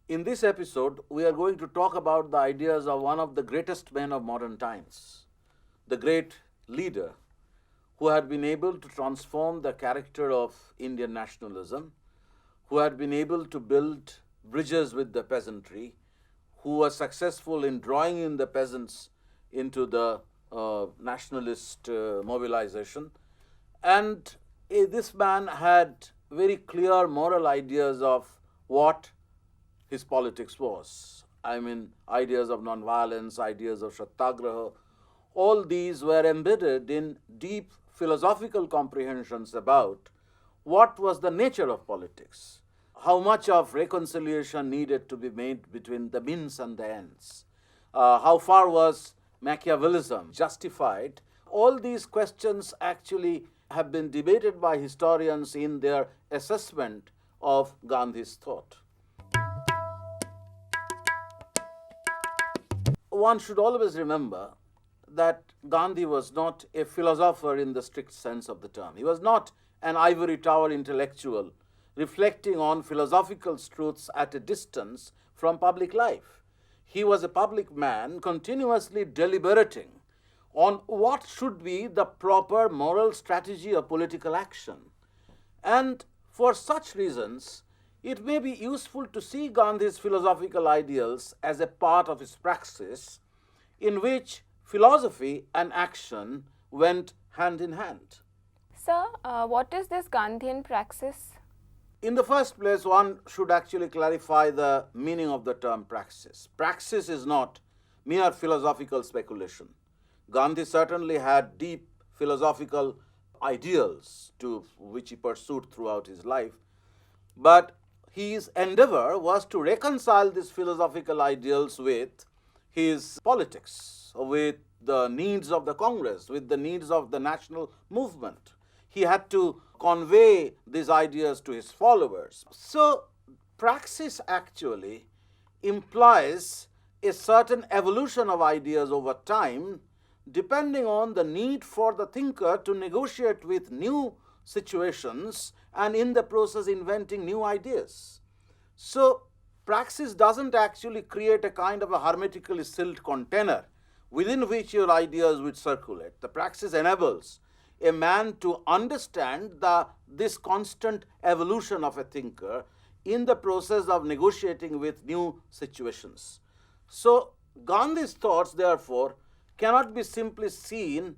In this episode, we are going to talk about the ideas of one of the greatest men of modern times, the great leader who had been able to transform the character of Indian nationalism, who had been able to build bridges with the peasantry, who was successful in drawing in the peasants into the nationalist mobilization. And this man had very clear moral ideas of what his politics was. I mean, ideas of nonviolence, ideas of satyagraha, all these were embedded in deep philosophical comprehensions about what was the nature of politics, how much of reconciliation needed to be made between the means and the ends, how far was Machiavellism justified. All these questions actually have been debated by historians in their assessment of Gandhi's thought. One should always remember that Gandhi was not a philosopher in the strict sense of the term. He was not an ivory tower intellectual reflecting on philosophical truths at a distance from public life. He was a public man continuously deliberating on what should be the proper moral strategy of political action. And for such reasons, it may be useful to see Gandhi's philosophical ideals as a part of his praxis, in which philosophy and action went hand in hand. Sir, what is this Gandhian praxis? In the first place, one should actually clarify the meaning of the term praxis. Praxis is not mere philosophical speculation. Gandhi certainly had deep philosophical ideals to which he pursued throughout his life, but his endeavor was to reconcile these philosophical ideals with his politics, with the needs of the Congress, with the needs of the national movement. He had to convey these ideas to his followers. So, praxis actually implies a certain evolution of ideas over time, depending on the need for the thinker to negotiate with new situations and in the process inventing new ideas. So, praxis doesn't actually create a kind of a hermetically sealed container within which your ideas would circulate. The praxis enables a man to understand this constant evolution of a thinker in the process of negotiating with new situations. So, Gandhi's thoughts, therefore, cannot be simply seen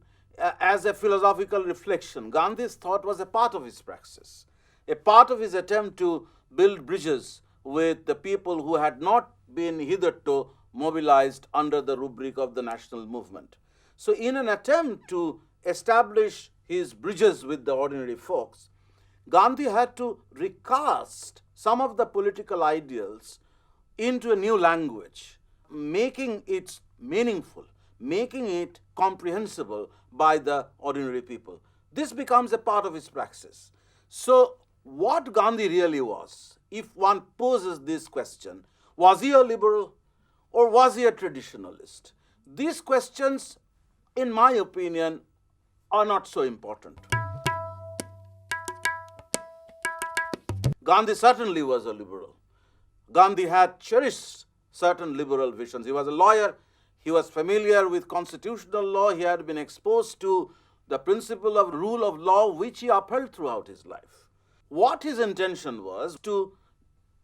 as a philosophical reflection. Gandhi's thought was a part of his praxis, a part of his attempt to build bridges with the people who had not been hitherto mobilized under the rubric of the national movement. So, in an attempt to establish his bridges with the ordinary folks, Gandhi had to recast some of the political ideals into a new language, making it meaningful, making it comprehensible by the ordinary people. This becomes a part of his praxis. So, what Gandhi really was, if one poses this question, was he a liberal or was he a traditionalist? These questions, in my opinion, are not so important. Gandhi certainly was a liberal. Gandhi had cherished certain liberal visions. He was a lawyer. He was familiar with constitutional law. He had been exposed to the principle of rule of law, which he upheld throughout his life. What his intention was to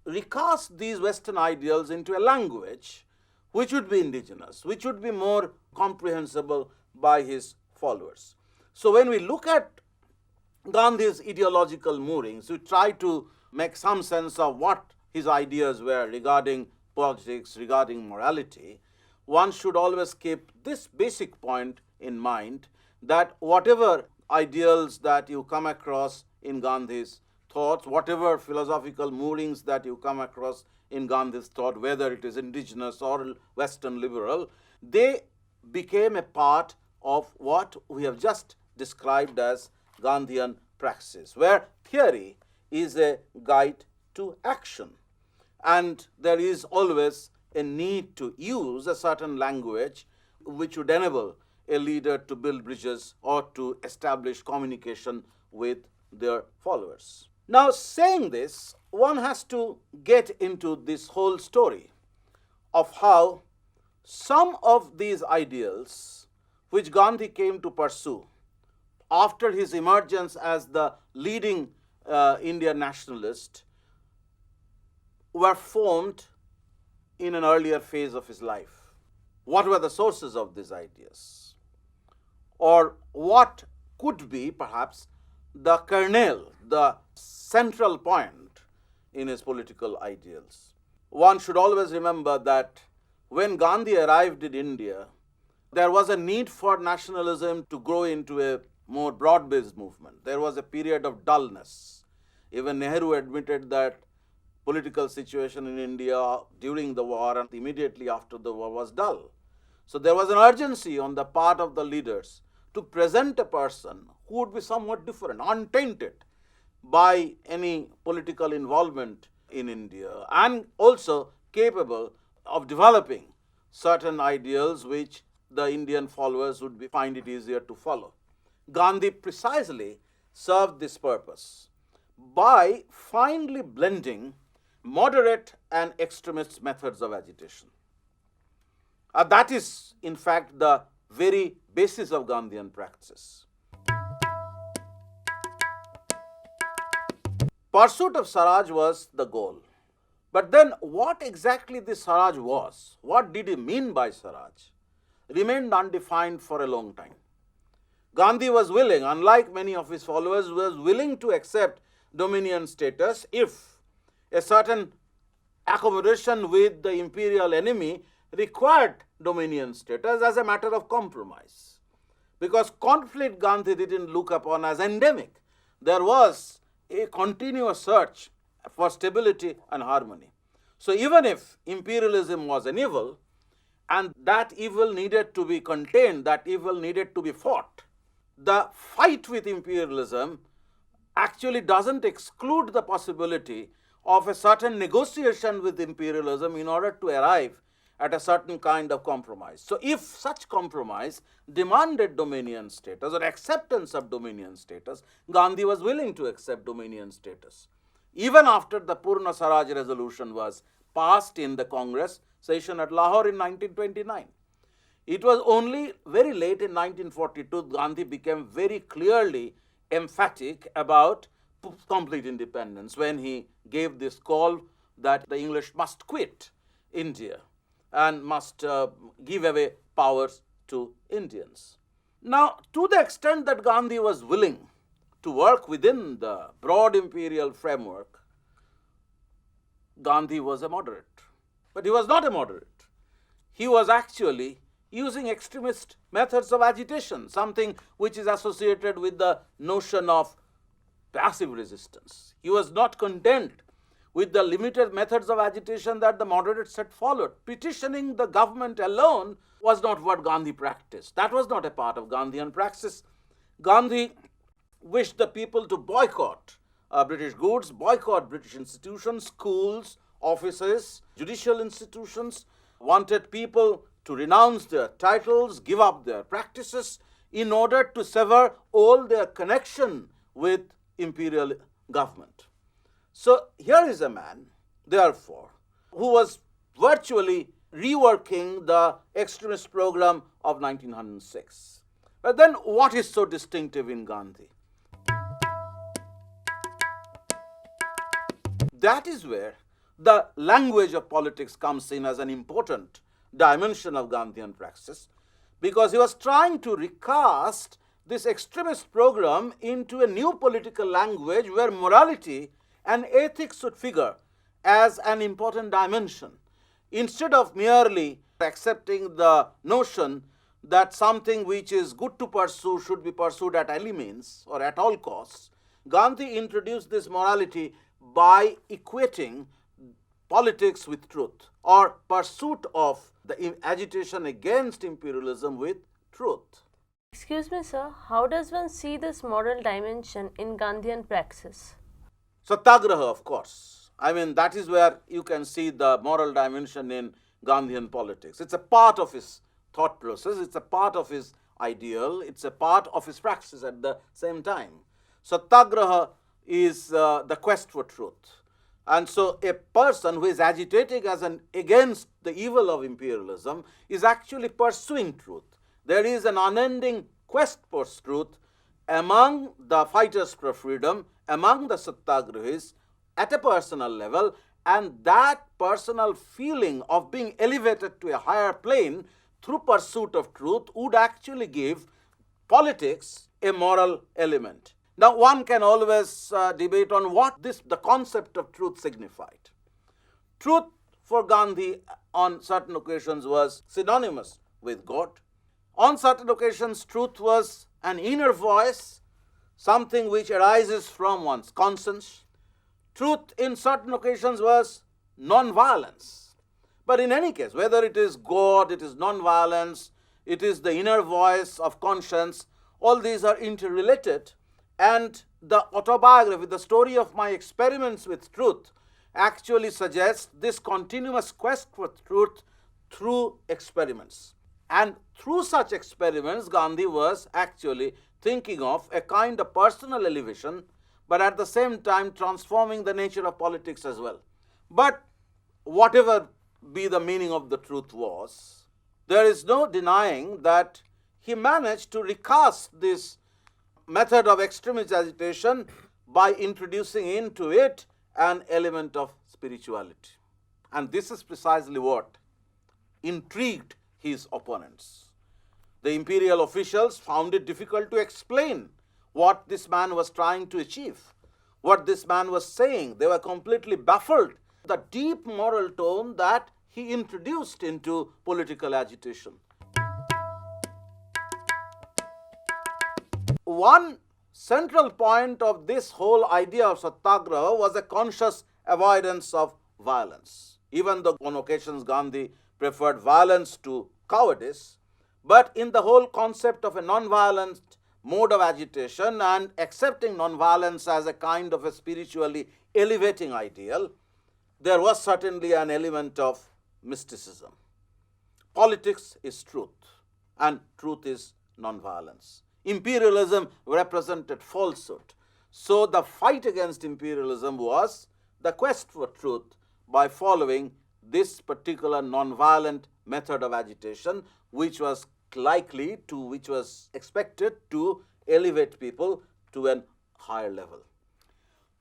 recast these Western ideals into a language which would be indigenous, which would be more comprehensible by his followers. So when we look at Gandhi's ideological moorings, we try to make some sense of what his ideas were regarding politics, regarding morality. One should always keep this basic point in mind, that whatever ideals that you come across in Gandhi's thoughts, whatever philosophical moorings that you come across in Gandhi's thought, whether it is indigenous or Western liberal, they became a part of what we have just described as Gandhian praxis, where theory is a guide to action. And there is always a need to use a certain language which would enable a leader to build bridges or to establish communication with their followers. Now, saying this, one has to get into this whole story of how some of these ideals which Gandhi came to pursue after his emergence as the leading Indian nationalist were formed in an earlier phase of his life. What were the sources of these ideas? Or what could be perhaps the kernel, the central point in his political ideals? One should always remember that when Gandhi arrived in India, there was a need for nationalism to grow into a more broad-based movement. There was a period of dullness. Even Nehru admitted that political situation in India during the war and immediately after the war was dull. So there was an urgency on the part of the leaders to present a person who would be somewhat different, untainted by any political involvement in India, and also capable of developing certain ideals which the Indian followers would find it easier to follow. Gandhi precisely served this purpose by finely blending moderate and extremist methods of agitation. That is, in fact, the very basis of Gandhian practices. Pursuit of Swaraj was the goal. But then what exactly this Swaraj was, what did he mean by Swaraj, remained undefined for a long time. Gandhi was willing, unlike many of his followers, was willing to accept dominion status if a certain accommodation with the imperial enemy required dominion status as a matter of compromise. Because conflict Gandhi didn't look upon as endemic. There was a continuous search for stability and harmony. So even if imperialism was an evil, and that evil needed to be contained, that evil needed to be fought, the fight with imperialism actually doesn't exclude the possibility of a certain negotiation with imperialism in order to arrive at a certain kind of compromise. So if such compromise demanded dominion status or acceptance of dominion status, Gandhi was willing to accept dominion status. Even after the Purna Swaraj resolution was passed in the Congress session at Lahore in 1929. It was only very late in 1942 Gandhi became very clearly emphatic about complete independence when he gave this call that the English must quit India and must give away powers to Indians. Now, to the extent that Gandhi was willing to work within the broad imperial framework, Gandhi was a moderate. But he was not a moderate. He was actually using extremist methods of agitation, something which is associated with the notion of passive resistance. He was not content with the limited methods of agitation that the moderates had followed. Petitioning the government alone was not what Gandhi practiced. That was not a part of Gandhian praxis. Gandhi wished the people to boycott British goods, boycott British institutions, schools, offices, judicial institutions, wanted people to renounce their titles, give up their practices in order to sever all their connection with imperial government. So here is a man, therefore, who was virtually reworking the extremist program of 1906. But then what is so distinctive in Gandhi? That is where the language of politics comes in as an important dimension of Gandhian praxis, because he was trying to recast this extremist program into a new political language where morality and ethics should figure as an important dimension. Instead of merely accepting the notion that something which is good to pursue should be pursued at any means or at all costs, Gandhi introduced this morality by equating politics with truth, or pursuit of the agitation against imperialism with truth. Excuse me, sir, how does one see this moral dimension in Gandhian praxis? Satyagraha, of course. I mean, that is where you can see the moral dimension in Gandhian politics. It's a part of his thought process, it's a part of his ideal, it's a part of his praxis at the same time. Satyagraha is the quest for truth. And so a person who is agitating against the evil of imperialism is actually pursuing truth. There is an unending quest for truth among the fighters for freedom, among the satyagrahas at a personal level, and that personal feeling of being elevated to a higher plane through pursuit of truth would actually give politics a moral element. Now, one can always debate on what the concept of truth signified. Truth for Gandhi on certain occasions was synonymous with God. On certain occasions, truth was an inner voice, something which arises from one's conscience. Truth in certain occasions was non-violence. But in any case, whether it is God, it is non-violence, it is the inner voice of conscience, all these are interrelated. And the autobiography, the story of my experiments with truth, actually suggests this continuous quest for truth through experiments. And through such experiments, Gandhi was actually thinking of a kind of personal elevation, but at the same time transforming the nature of politics as well. But whatever be the meaning of the truth was, there is no denying that he managed to recast this method of extremist agitation by introducing into it an element of spirituality. And this is precisely what intrigued his opponents. The imperial officials found it difficult to explain what this man was trying to achieve, what this man was saying. They were completely baffled. The deep moral tone that he introduced into political agitation. One central point of this whole idea of satyagraha was a conscious avoidance of violence. Even though on occasions Gandhi preferred violence to cowardice, but in the whole concept of a non-violent mode of agitation and accepting non-violence as a kind of a spiritually elevating ideal, there was certainly an element of mysticism. Politics is truth, and truth is non-violence. Imperialism represented falsehood. So the fight against imperialism was the quest for truth by following this particular non-violent method of agitation, which was expected to elevate people to a higher level.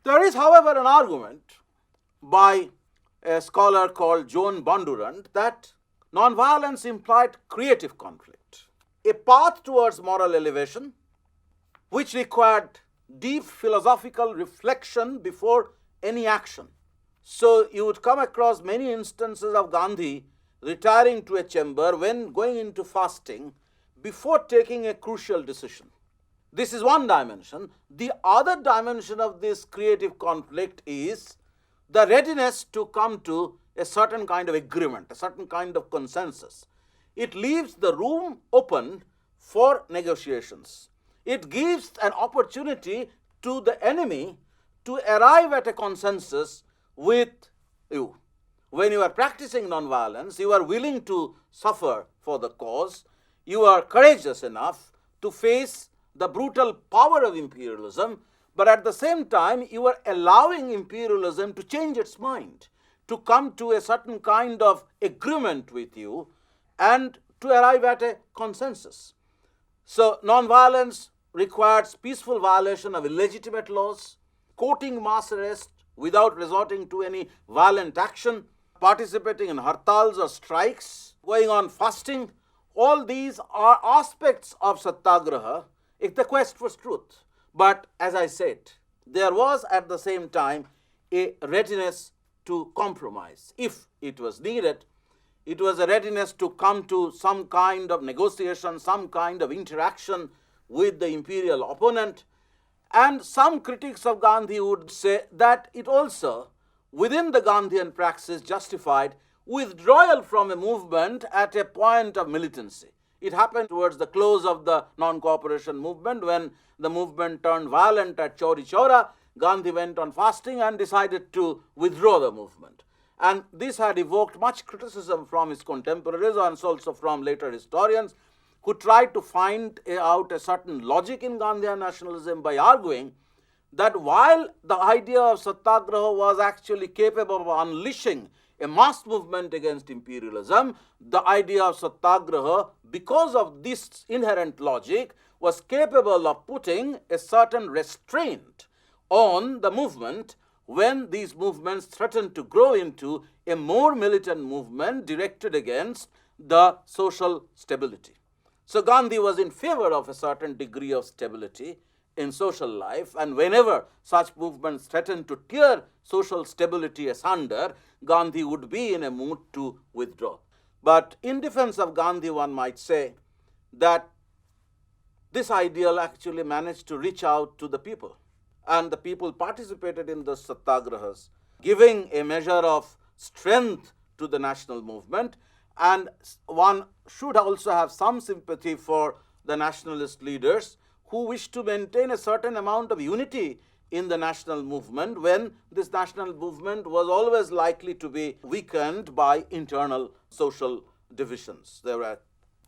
There is, however, an argument by a scholar called John Bondurant that non-violence implied creative conflict, a path towards moral elevation which required deep philosophical reflection before any action. So you would come across many instances of Gandhi retiring to a chamber when going into fasting before taking a crucial decision. This is one dimension. The other dimension of this creative conflict is the readiness to come to a certain kind of agreement, a certain kind of consensus. It leaves the room open for negotiations. It gives an opportunity to the enemy to arrive at a consensus with you. When you are practicing non-violence, you are willing to suffer for the cause. You are courageous enough to face the brutal power of imperialism, but at the same time, you are allowing imperialism to change its mind, to come to a certain kind of agreement with you and to arrive at a consensus. So, non-violence requires peaceful violation of illegitimate laws, courting mass arrest without resorting to any violent action, participating in hartals or strikes, going on fasting. All these are aspects of satyagraha, it's the quest for truth. But as I said, there was at the same time a readiness to compromise. If it was needed, it was a readiness to come to some kind of negotiation, some kind of interaction with the imperial opponent. And some critics of Gandhi would say that it also, within the Gandhian praxis, justified withdrawal from a movement at a point of militancy. It happened towards the close of the non-cooperation movement when the movement turned violent at Chauri Chaura. Gandhi went on fasting and decided to withdraw the movement. And this had evoked much criticism from his contemporaries and also from later historians who tried to find out a certain logic in Gandhian nationalism by arguing that while the idea of satyagraha was actually capable of unleashing a mass movement against imperialism, the idea of satyagraha, because of this inherent logic, was capable of putting a certain restraint on the movement when these movements threatened to grow into a more militant movement directed against the social stability. So Gandhi was in favor of a certain degree of stability in social life, and whenever such movements threatened to tear social stability asunder, Gandhi would be in a mood to withdraw. But in defense of Gandhi, one might say that this ideal actually managed to reach out to the people, and the people participated in the satyagrahas, giving a measure of strength to the national movement. And one should also have some sympathy for the nationalist leaders who wish to maintain a certain amount of unity in the national movement when this national movement was always likely to be weakened by internal social divisions. There were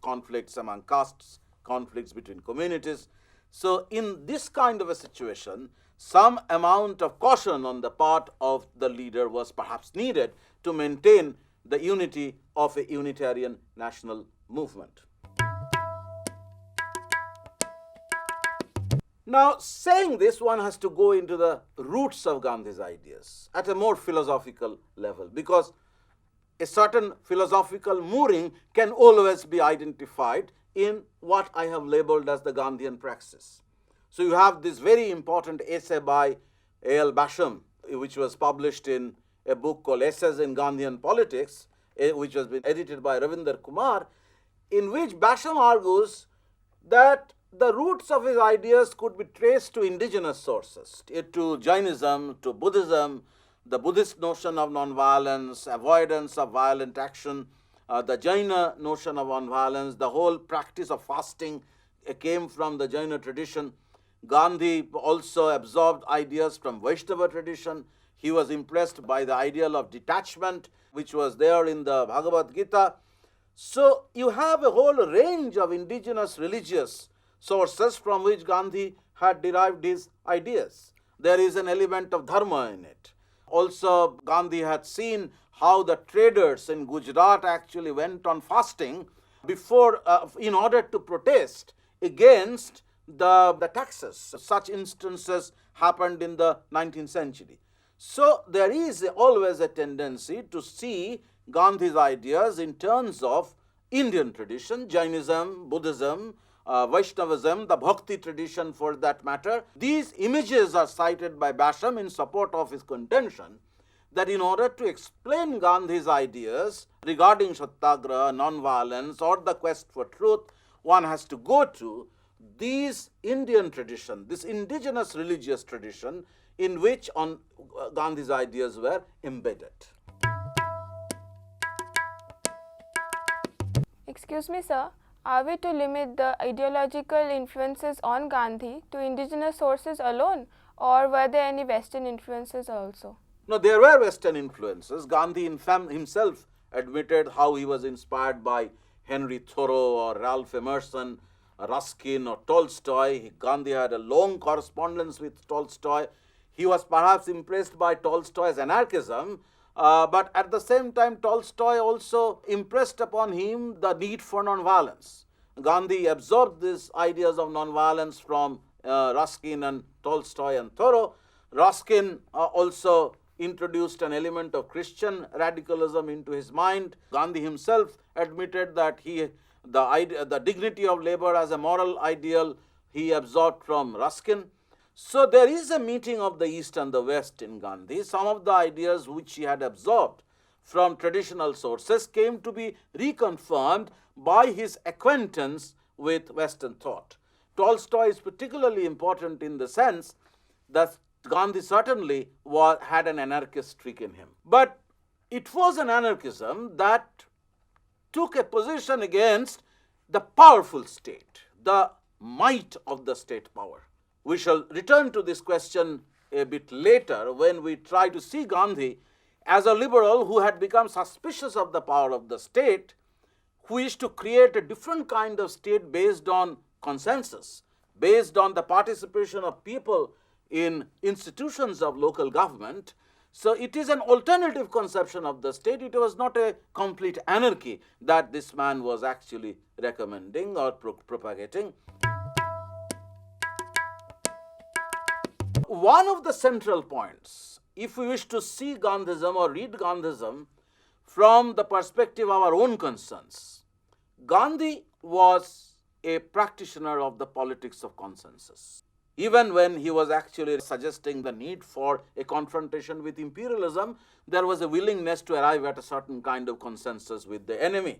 conflicts among castes, conflicts between communities. So in this kind of a situation, some amount of caution on the part of the leader was perhaps needed to maintain the unity of a unitarian national movement. Now, saying this, one has to go into the roots of Gandhi's ideas at a more philosophical level, because a certain philosophical mooring can always be identified in what I have labeled as the Gandhian praxis. So you have this very important essay by A.L. Basham, which was published in a book called Essays in Gandhian Politics, which has been edited by Ravinder Kumar, in which Basham argues that the roots of his ideas could be traced to indigenous sources, to Jainism, to Buddhism, the Buddhist notion of nonviolence, avoidance of violent action, the Jaina notion of nonviolence, the whole practice of fasting came from the Jaina tradition. Gandhi also absorbed ideas from Vaishnava tradition. He was impressed by the ideal of detachment, which was there in the Bhagavad Gita. So you have a whole range of indigenous religious sources from which Gandhi had derived his ideas. There is an element of dharma in it. Also, Gandhi had seen how the traders in Gujarat actually went on fasting before, in order to protest against the taxes. Such instances happened in the 19th century. So there is always a tendency to see Gandhi's ideas in terms of Indian tradition, Jainism, Buddhism, Vaishnavism, the Bhakti tradition for that matter. These images are cited by Basham in support of his contention that in order to explain Gandhi's ideas regarding satyagraha, non-violence, or the quest for truth, one has to go to these Indian tradition, this indigenous religious tradition in which Gandhi's ideas were embedded. Excuse me, sir. Are we to limit the ideological influences on Gandhi to indigenous sources alone, or were there any Western influences also? No, there were Western influences. Gandhi himself admitted how he was inspired by Henry Thoreau or Ralph Emerson, Ruskin or Tolstoy. Gandhi had a long correspondence with Tolstoy. He was perhaps impressed by Tolstoy's anarchism, but at the same time Tolstoy also impressed upon him the need for nonviolence. Gandhi absorbed these ideas of nonviolence from Ruskin and Tolstoy and Thoreau. Ruskin also introduced an element of Christian radicalism into his mind. Gandhi himself admitted that the dignity of labor as a moral ideal he absorbed from Ruskin. So there is a meeting of the East and the West in Gandhi. Some of the ideas which he had absorbed from traditional sources came to be reconfirmed by his acquaintance with Western thought. Tolstoy is particularly important in the sense that Gandhi certainly had an anarchist streak in him. But it was an anarchism that took a position against the powerful state, the might of the state power. We shall return to this question a bit later when we try to see Gandhi as a liberal who had become suspicious of the power of the state, who wished to create a different kind of state based on consensus, based on the participation of people in institutions of local government. So it is an alternative conception of the state. It was not a complete anarchy that this man was actually recommending or propagating. One of the central points, if we wish to see Gandhism or read Gandhism from the perspective of our own concerns, Gandhi was a practitioner of the politics of consensus. Even when he was actually suggesting the need for a confrontation with imperialism, there was a willingness to arrive at a certain kind of consensus with the enemy.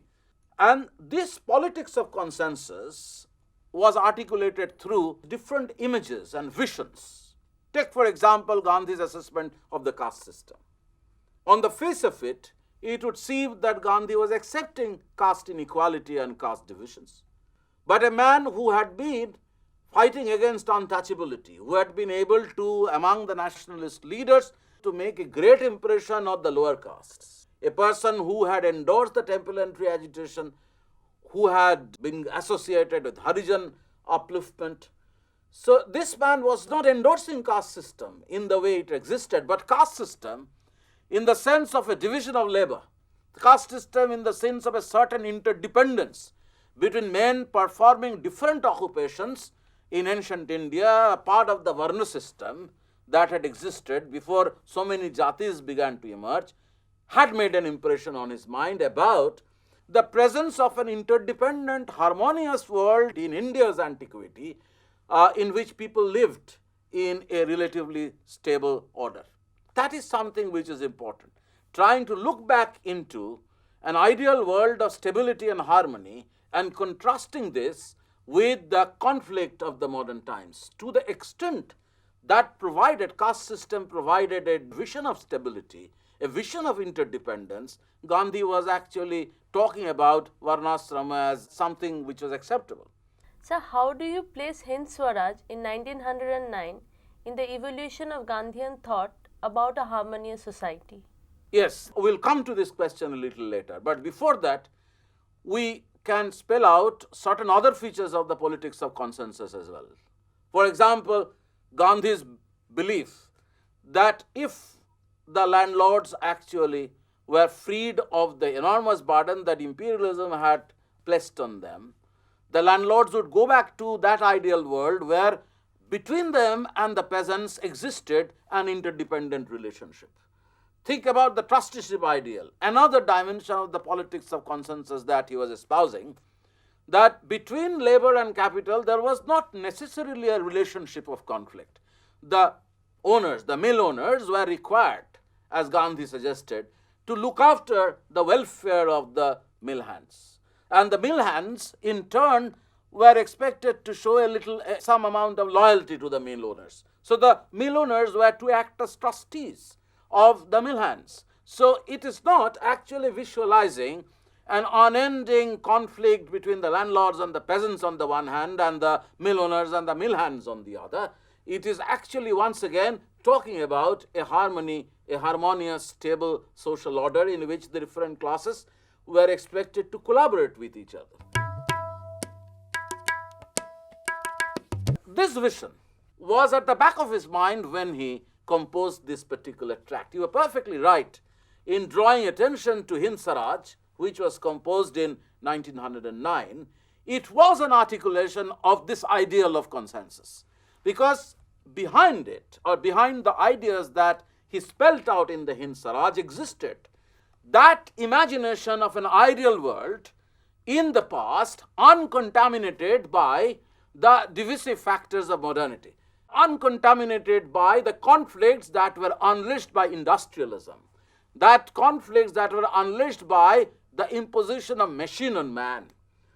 And this politics of consensus was articulated through different images and visions. Take, for example, Gandhi's assessment of the caste system. On the face of it, it would seem that Gandhi was accepting caste inequality and caste divisions. But a man who had been fighting against untouchability, who had been able to, among the nationalist leaders, to make a great impression of the lower castes. A person who had endorsed the temple entry agitation, who had been associated with Harijan upliftment. So this man was not endorsing caste system in the way it existed, but caste system in the sense of a division of labor. The caste system in the sense of a certain interdependence between men performing different occupations in ancient India, a part of the Varna system that had existed before so many jatis began to emerge, had made an impression on his mind about the presence of an interdependent, harmonious world in India's antiquity, in which people lived in a relatively stable order. That is something which is important. Trying to look back into an ideal world of stability and harmony and contrasting this with the conflict of the modern times. To the extent that caste system provided a vision of stability, a vision of interdependence, Gandhi was actually talking about Varnasrama as something which was acceptable. So how do you place Hind Swaraj in 1909 in the evolution of Gandhian thought about a harmonious society? Yes, we'll come to this question a little later. But before that, we can spell out certain other features of the politics of consensus as well. For example, Gandhi's belief that if the landlords actually were freed of the enormous burden that imperialism had placed on them, the landlords would go back to that ideal world where between them and the peasants existed an interdependent relationship. Think about the trusteeship ideal, another dimension of the politics of consensus that he was espousing, that between labor and capital there was not necessarily a relationship of conflict. The owners, the mill owners, were required, as Gandhi suggested, to look after the welfare of the mill hands. And the mill hands, in turn, were expected to show some amount of loyalty to the mill owners. So the mill owners were to act as trustees of the mill hands. So it is not actually visualizing an unending conflict between the landlords and the peasants on the one hand and the mill owners and the mill hands on the other. It is actually once again talking about a harmony, a harmonious, stable social order in which the different classes were expected to collaborate with each other. This vision was at the back of his mind when he composed this particular tract. You were perfectly right in drawing attention to Hind Swaraj, which was composed in 1909. It was an articulation of this ideal of consensus, because behind it, or behind the ideas that he spelt out in the Hind Swaraj, existed that imagination of an ideal world in the past, uncontaminated by the divisive factors of modernity, uncontaminated by the conflicts that were unleashed by industrialism, that conflicts that were unleashed by the imposition of machine on man.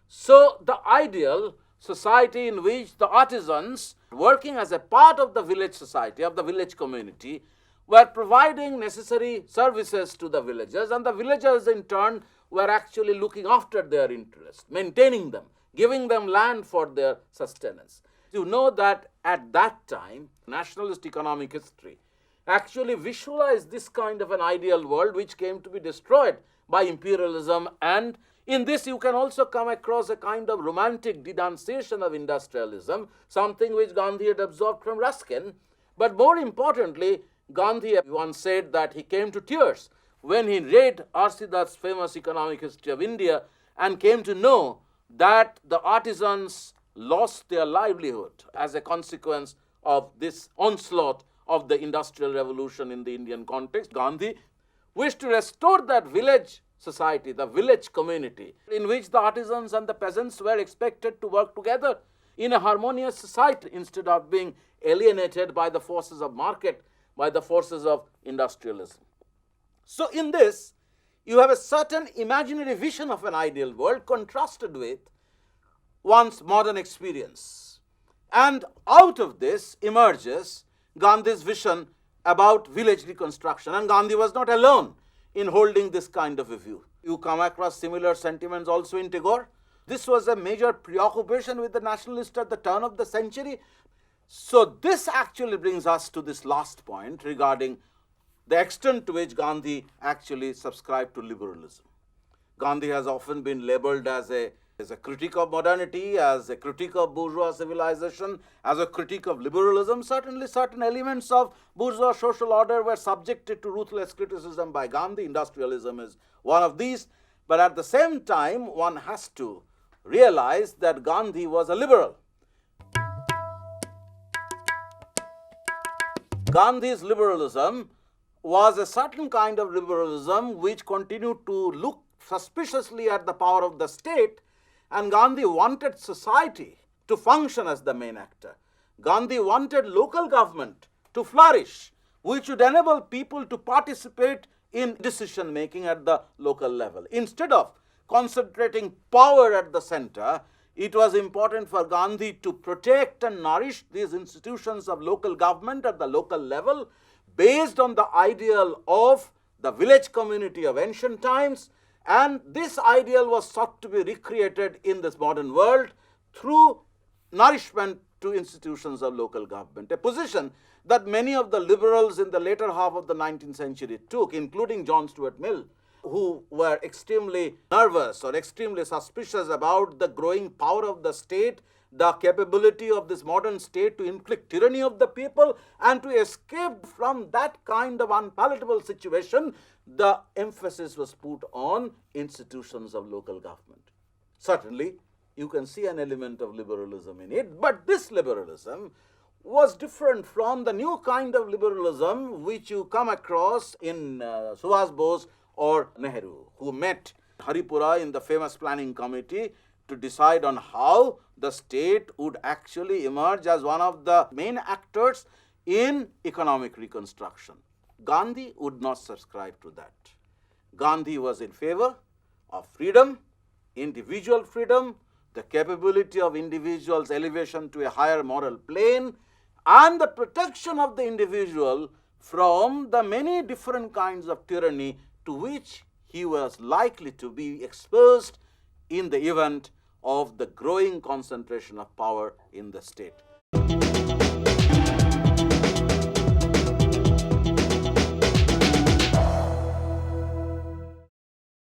So the ideal society in which the artisans, working as a part of the village society, of the village community, were providing necessary services to the villagers, and the villagers in turn were actually looking after their interests, maintaining them, giving them land for their sustenance. You know that at that time, nationalist economic history actually visualized this kind of an ideal world which came to be destroyed by imperialism, and in this you can also come across a kind of romantic denunciation of industrialism, something which Gandhi had absorbed from Ruskin, But more importantly, Gandhi once said that he came to tears when he read R.C. Dutt's famous economic history of India and came to know that the artisans lost their livelihood as a consequence of this onslaught of the industrial revolution in the Indian context. Gandhi wished to restore that village society, the village community, in which the artisans and the peasants were expected to work together in a harmonious society instead of being alienated by the forces of market, by the forces of industrialism. So in this, you have a certain imaginary vision of an ideal world contrasted with one's modern experience. And out of this emerges Gandhi's vision about village reconstruction. And Gandhi was not alone in holding this kind of a view. You come across similar sentiments also in Tagore. This was a major preoccupation with the nationalists at the turn of the century. So this actually brings us to this last point regarding the extent to which Gandhi actually subscribed to liberalism. Gandhi has often been labeled as a critic of modernity, as a critic of bourgeois civilization, as a critic of liberalism. Certainly certain elements of bourgeois social order were subjected to ruthless criticism by Gandhi. Industrialism is one of these. But at the same time, one has to realize that Gandhi was a liberal. Gandhi's liberalism was a certain kind of liberalism which continued to look suspiciously at the power of the state, and Gandhi wanted society to function as the main actor. Gandhi wanted local government to flourish, which would enable people to participate in decision making at the local level. Instead of concentrating power at the center, it was important for Gandhi to protect and nourish these institutions of local government at the local level based on the ideal of the village community of ancient times. And this ideal was sought to be recreated in this modern world through nourishment to institutions of local government, a position that many of the liberals in the later half of the 19th century took, including John Stuart Mill, who were extremely nervous or extremely suspicious about the growing power of the state, the capability of this modern state to inflict tyranny of the people, and to escape from that kind of unpalatable situation, the emphasis was put on institutions of local government. Certainly, you can see an element of liberalism in it, but this liberalism was different from the new kind of liberalism which you come across in Subhas Bose or Nehru, who met Haripura in the famous planning committee to decide on how the state would actually emerge as one of the main actors in economic reconstruction. Gandhi would not subscribe to that. Gandhi was in favor of freedom, individual freedom, the capability of individuals' elevation to a higher moral plane, and the protection of the individual from the many different kinds of tyranny to which he was likely to be exposed in the event of the growing concentration of power in the state.